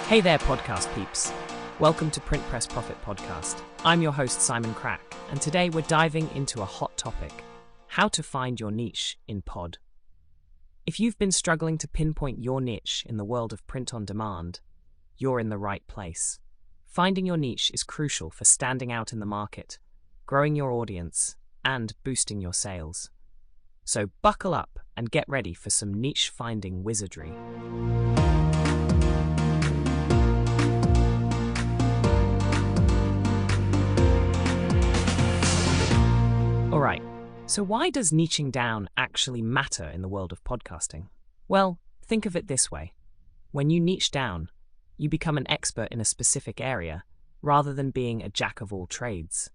Hey there, podcast peeps. Welcome to Print Press Profit Podcast. I'm your host, Simon Crack, and today we're diving into a hot topic: how to find your niche in pod. If you've been struggling to pinpoint your niche in the world of print on demand, you're in the right place. Finding your niche is crucial for standing out in the market, growing your audience, and boosting your sales. So buckle up and get ready for some niche-finding wizardry. Alright, so why does niching down actually matter in the world of podcasting? Well, think of it this way. When you niche down, you become an expert in a specific area rather than being a jack of all trades.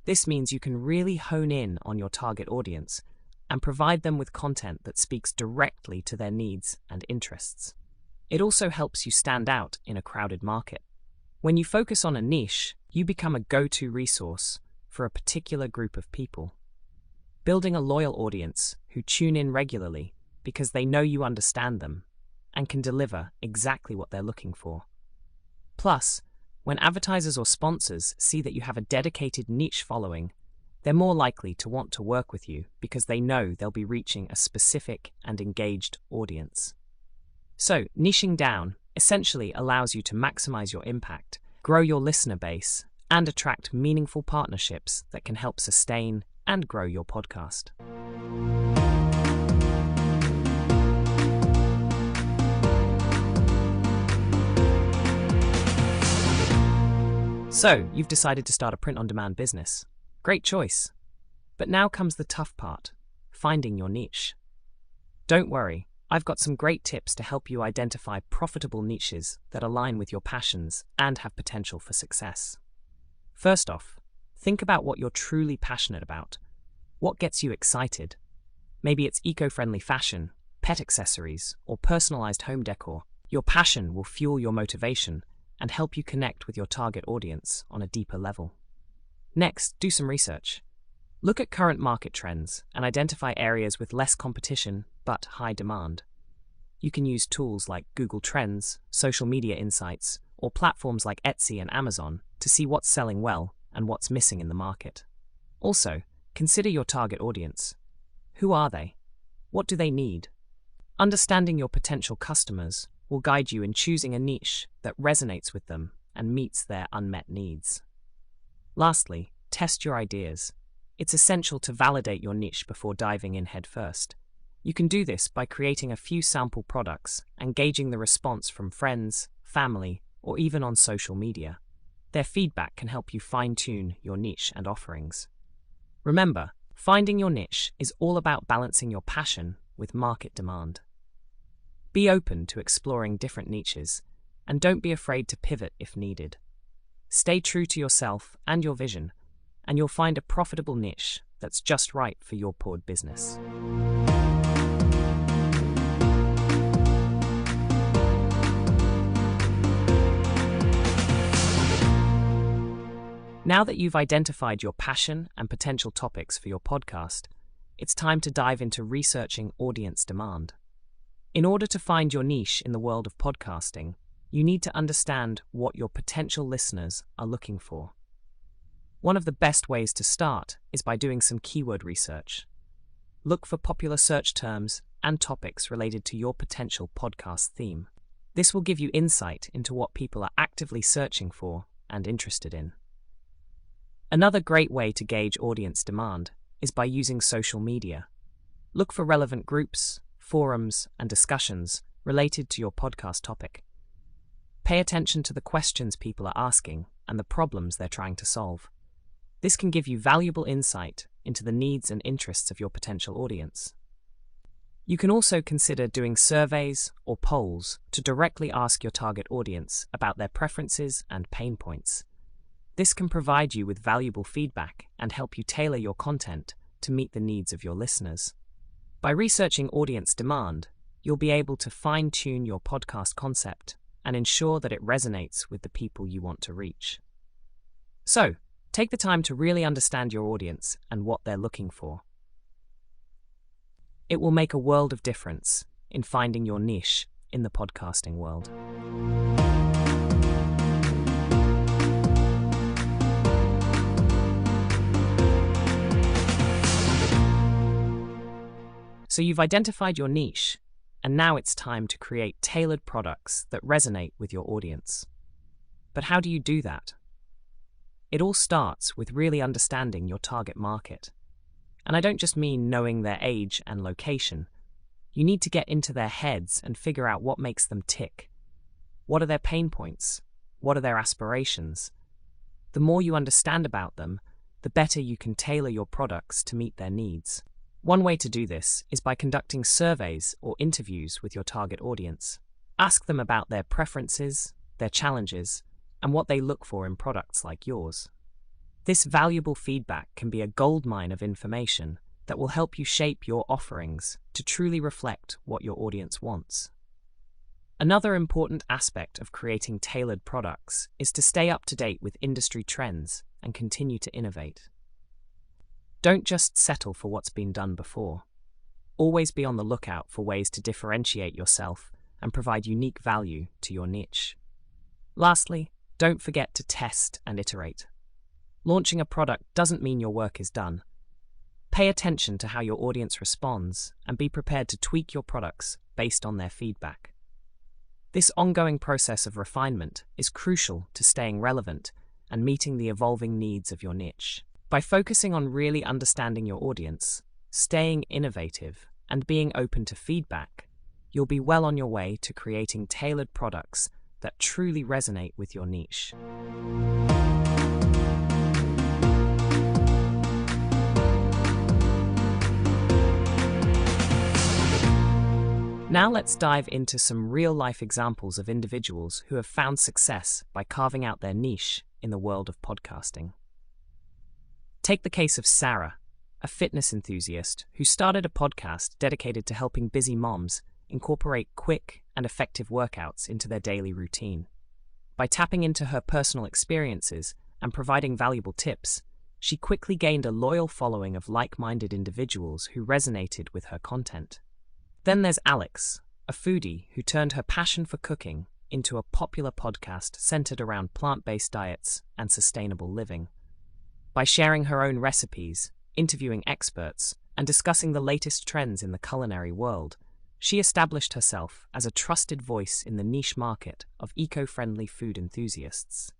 This means you can really hone in on your target audience and provide them with content that speaks directly to their needs and interests. It also helps you stand out in a crowded market. When you focus on a niche, you become a go-to resource for a particular group of people, building a loyal audience who tune in regularly because they know you understand them and can deliver exactly what they're looking for. Plus, when advertisers or sponsors see that you have a dedicated niche following, they're more likely to want to work with you because they know they'll be reaching a specific and engaged audience. So, niching down essentially allows you to maximize your impact, grow your listener base, and attract meaningful partnerships that can help sustain and grow your podcast. So, you've decided to start a print-on-demand business. Great choice. But now comes the tough part: finding your niche. Don't worry, I've got some great tips to help you identify profitable niches that align with your passions and have potential for success. First off, think about what you're truly passionate about. What gets you excited? Maybe it's eco-friendly fashion, pet accessories, or personalized home decor. Your passion will fuel your motivation and help you connect with your target audience on a deeper level. Next, do some research. Look at current market trends and identify areas with less competition but high demand. You can use tools like Google Trends, social media insights, or platforms like Etsy and Amazon to see what's selling well and what's missing in the market. Also, consider your target audience. Who are they? What do they need? Understanding your potential customers will guide you in choosing a niche that resonates with them and meets their unmet needs. Lastly, test your ideas. It's essential to validate your niche before diving in headfirst. You can do this by creating a few sample products and gauging the response from friends, family, or even on social media. Their feedback can help you fine-tune your niche and offerings. Remember, finding your niche is all about balancing your passion with market demand. Be open to exploring different niches, and don't be afraid to pivot if needed. Stay true to yourself and your vision, and you'll find a profitable niche that's just right for your pod business. Now that you've identified your passion and potential topics for your podcast, it's time to dive into researching audience demand. In order to find your niche in the world of podcasting, you need to understand what your potential listeners are looking for. One of the best ways to start is by doing some keyword research. Look for popular search terms and topics related to your potential podcast theme. This will give you insight into what people are actively searching for and interested in. Another great way to gauge audience demand is by using social media. Look for relevant groups, forums, and discussions related to your podcast topic. Pay attention to the questions people are asking and the problems they're trying to solve. This can give you valuable insight into the needs and interests of your potential audience. You can also consider doing surveys or polls to directly ask your target audience about their preferences and pain points. This can provide you with valuable feedback and help you tailor your content to meet the needs of your listeners. By researching audience demand, you'll be able to fine-tune your podcast concept and ensure that it resonates with the people you want to reach. So, take the time to really understand your audience and what they're looking for. It will make a world of difference in finding your niche in the podcasting world. So you've identified your niche, and now it's time to create tailored products that resonate with your audience. But how do you do that? It all starts with really understanding your target market. And I don't just mean knowing their age and location. You need to get into their heads and figure out what makes them tick. What are their pain points? What are their aspirations? The more you understand about them, the better you can tailor your products to meet their needs. One way to do this is by conducting surveys or interviews with your target audience. Ask them about their preferences, their challenges, and what they look for in products like yours. This valuable feedback can be a goldmine of information that will help you shape your offerings to truly reflect what your audience wants. Another important aspect of creating tailored products is to stay up to date with industry trends and continue to innovate. Don't just settle for what's been done before. Always be on the lookout for ways to differentiate yourself and provide unique value to your niche. Lastly, don't forget to test and iterate. Launching a product doesn't mean your work is done. Pay attention to how your audience responds and be prepared to tweak your products based on their feedback. This ongoing process of refinement is crucial to staying relevant and meeting the evolving needs of your niche. By focusing on really understanding your audience, staying innovative, and being open to feedback, you'll be well on your way to creating tailored products that truly resonate with your niche. Now let's dive into some real-life examples of individuals who have found success by carving out their niche in the world of podcasting. Take the case of Sarah, a fitness enthusiast who started a podcast dedicated to helping busy moms incorporate quick and effective workouts into their daily routine. By tapping into her personal experiences and providing valuable tips, she quickly gained a loyal following of like-minded individuals who resonated with her content. Then there's Alex, a foodie who turned her passion for cooking into a popular podcast centered around plant-based diets and sustainable living. By sharing her own recipes, interviewing experts, and discussing the latest trends in the culinary world, she established herself as a trusted voice in the niche market of eco-friendly food enthusiasts.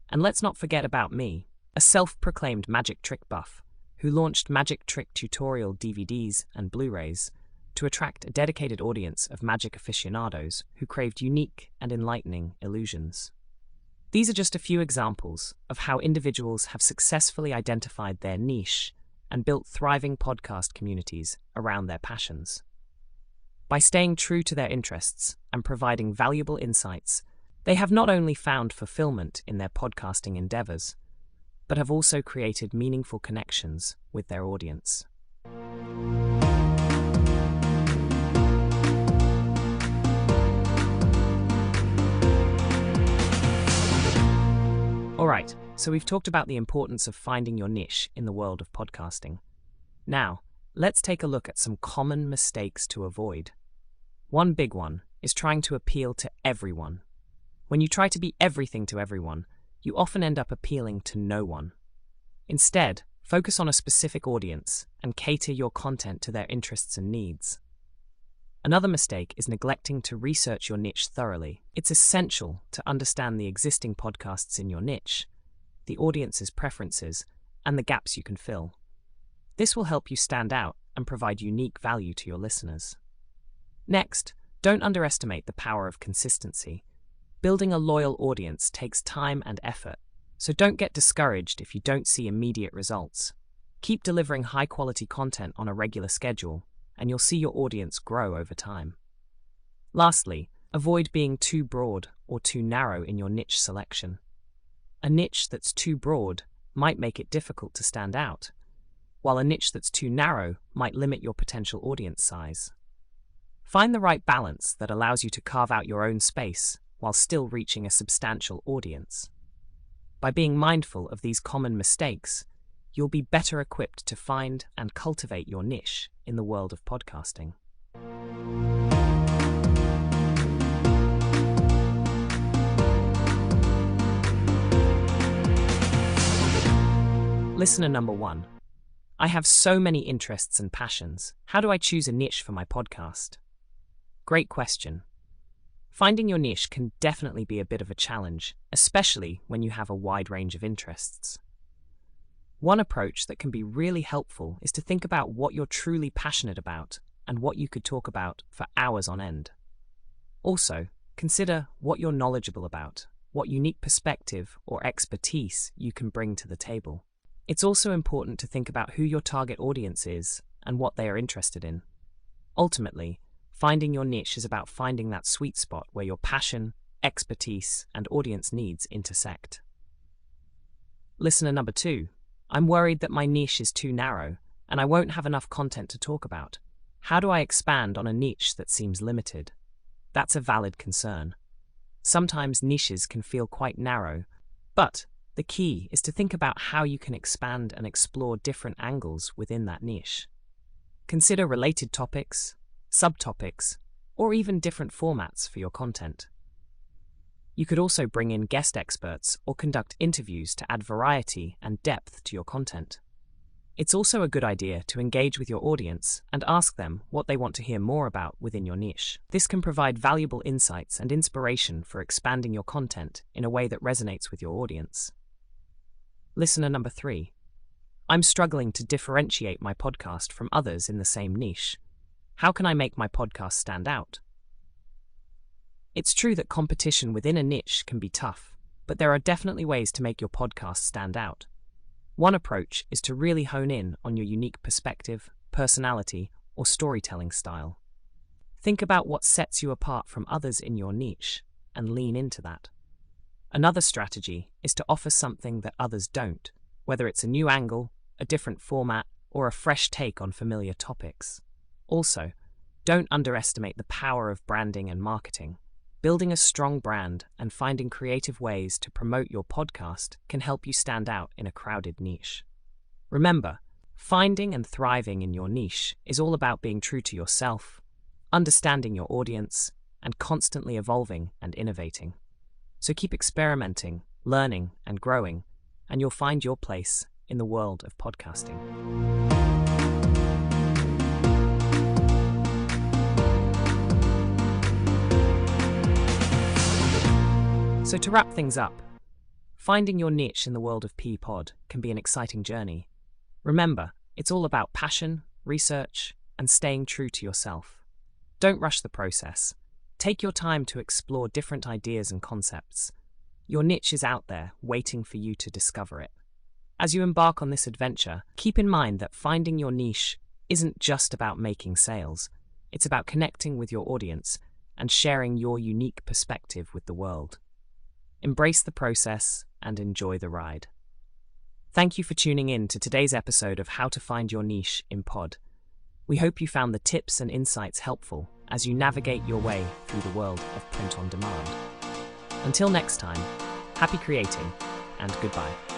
And let's not forget about me, a self-proclaimed magic trick buff who launched magic trick tutorial DVDs and Blu-rays to attract a dedicated audience of magic aficionados who craved unique and enlightening illusions. These are just a few examples of how individuals have successfully identified their niche and built thriving podcast communities around their passions. By staying true to their interests and providing valuable insights, they have not only found fulfillment in their podcasting endeavors, but have also created meaningful connections with their audience. Alright, so we've talked about the importance of finding your niche in the world of podcasting. Now, let's take a look at some common mistakes to avoid. One big one is trying to appeal to everyone. When you try to be everything to everyone, you often end up appealing to no one. Instead, focus on a specific audience and cater your content to their interests and needs. Another mistake is neglecting to research your niche thoroughly. It's essential to understand the existing podcasts in your niche, the audience's preferences, and the gaps you can fill. This will help you stand out and provide unique value to your listeners. Next, don't underestimate the power of consistency. Building a loyal audience takes time and effort, so don't get discouraged if you don't see immediate results. Keep delivering high-quality content on a regular schedule, and you'll see your audience grow over time. Lastly, avoid being too broad or too narrow in your niche selection. A niche that's too broad might make it difficult to stand out, while a niche that's too narrow might limit your potential audience size. Find the right balance that allows you to carve out your own space while still reaching a substantial audience. By being mindful of these common mistakes, you'll be better equipped to find and cultivate your niche in the world of podcasting. Listener number 1. I have so many interests and passions. How do I choose a niche for my podcast? Great question. Finding your niche can definitely be a bit of a challenge, especially when you have a wide range of interests. One approach that can be really helpful is to think about what you're truly passionate about and what you could talk about for hours on end. Also, consider what you're knowledgeable about, what unique perspective or expertise you can bring to the table. It's also important to think about who your target audience is and what they are interested in. Ultimately, finding your niche is about finding that sweet spot where your passion, expertise, and audience needs intersect. Listener number 2. I'm worried that my niche is too narrow and I won't have enough content to talk about. How do I expand on a niche that seems limited? That's a valid concern. Sometimes niches can feel quite narrow, but the key is to think about how you can expand and explore different angles within that niche. Consider related topics, subtopics, or even different formats for your content. You could also bring in guest experts or conduct interviews to add variety and depth to your content. It's also a good idea to engage with your audience and ask them what they want to hear more about within your niche. This can provide valuable insights and inspiration for expanding your content in a way that resonates with your audience. Listener number 3. I'm struggling to differentiate my podcast from others in the same niche. How can I make my podcast stand out? It's true that competition within a niche can be tough, but there are definitely ways to make your podcast stand out. One approach is to really hone in on your unique perspective, personality, or storytelling style. Think about what sets you apart from others in your niche and lean into that. Another strategy is to offer something that others don't, whether it's a new angle, a different format, or a fresh take on familiar topics. Also, don't underestimate the power of branding and marketing. Building a strong brand and finding creative ways to promote your podcast can help you stand out in a crowded niche. Remember, finding and thriving in your niche is all about being true to yourself, understanding your audience, and constantly evolving and innovating. So keep experimenting, learning, and growing, and you'll find your place in the world of podcasting. So to wrap things up, finding your niche in the world of Pod can be an exciting journey. Remember, it's all about passion, research, and staying true to yourself. Don't rush the process. Take your time to explore different ideas and concepts. Your niche is out there, waiting for you to discover it. As you embark on this adventure, keep in mind that finding your niche isn't just about making sales. It's about connecting with your audience and sharing your unique perspective with the world. Embrace the process and enjoy the ride. Thank you for tuning in to today's episode of How to Find Your Niche in Pod. We hope you found the tips and insights helpful as you navigate your way through the world of print on demand. Until next time, happy creating and goodbye.